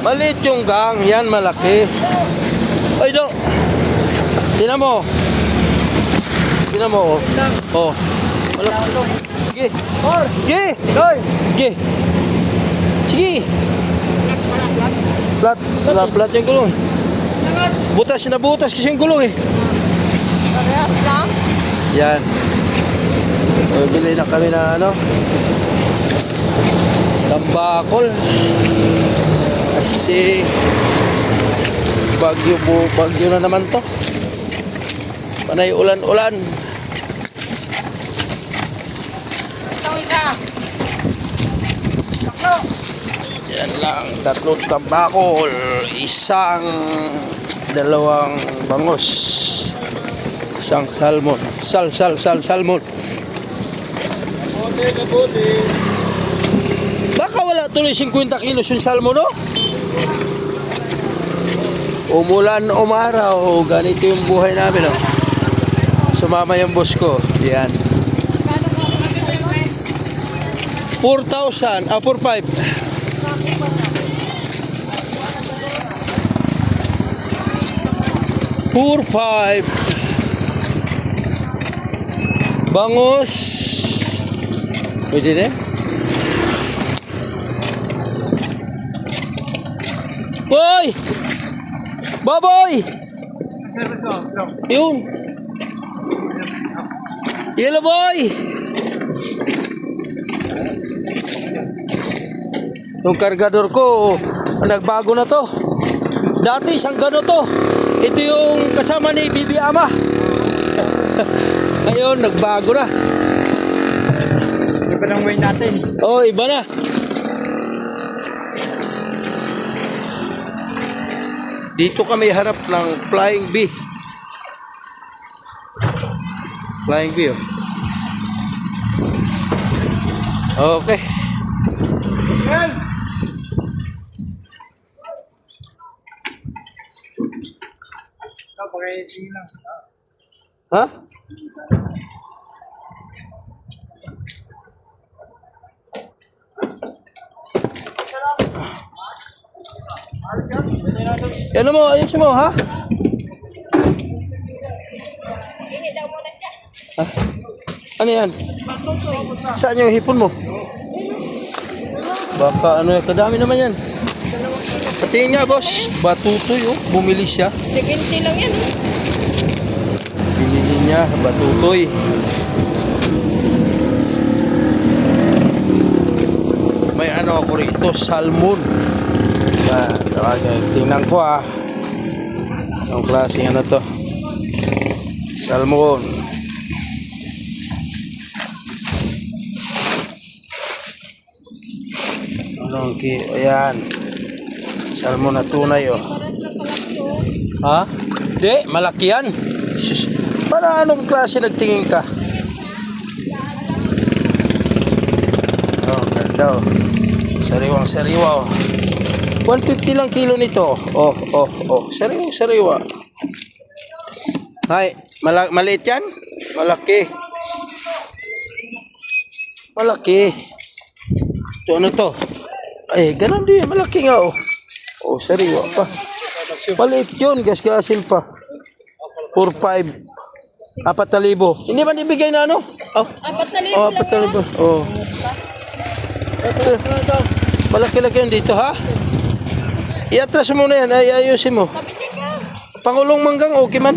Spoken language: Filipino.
Maliit yung gang. Yan, malaki. Ay, do. Tingnan mo. Tingnan mo, oh. Oh. Sige. Sige. Sige. Sige. Plat yung gulong. Butas na butas kasi yung gulong eh. Yan. Bili na kami na ano. Tambakol. Kasi bagyo na naman to. Panay ulan-ulan. Yan lang, 3 tambakol, 2 bangos, 1 salmon. Salmon. Kabuti. Baka wala tuloy 50 kilos yung salmon, no? Umulan, umaraw, ganito yung buhay namin, no? Sumama yung boss ko. Yan. 4,000, 4,500. 4,500. Bangos. Pwede din. Boy! Baboy! Yun. Yellow boy! Yung kargador ko, nagbago na to. Dati isang gano to. Ito yung kasama ni Bibi Ama. Ngayon, nagbago na. Iba ng way natin. Oh, iba na. Dito kami harap ng Flying Bee. Flying Bee, oh. Okay. Ha? Ano mo? Ayos mo, ha? Ha? Ano yan? Saan yung hipon mo? Baka ano, kadami naman yan. Patingin nga, boss. Batutoy, oh. Bumili siya. 20 lang yan. Binili niya, batutoy. May ano ako rito, salmon. Tingnan ko, ah. Ang klaseng ano to? Salmon. Okay, ayan. Salmon na tunay, oh. Ha? Di, malaki yan. Para anong klase nagtingin ka? Oh, ganda, oh. Sariwang-sariwa, oh. 150 lang kilo nito. Oh. Sariwang-sariwa. Hay, maliit yan? Malaki. Ito ano to? Ay, ganun din. Malaki nga, oh. Oh, sariwa pa. Maliit yun. Gas-gasin pa. 4,500. 4,000. Hindi ba nibigay na ano? Oh. 4,000 Oh, 4,000. Oh. Ito. Malaki-laki yun dito, ha? Iatras mo na yan. Ay, ayusin mo. Pangulong manggang, okay man.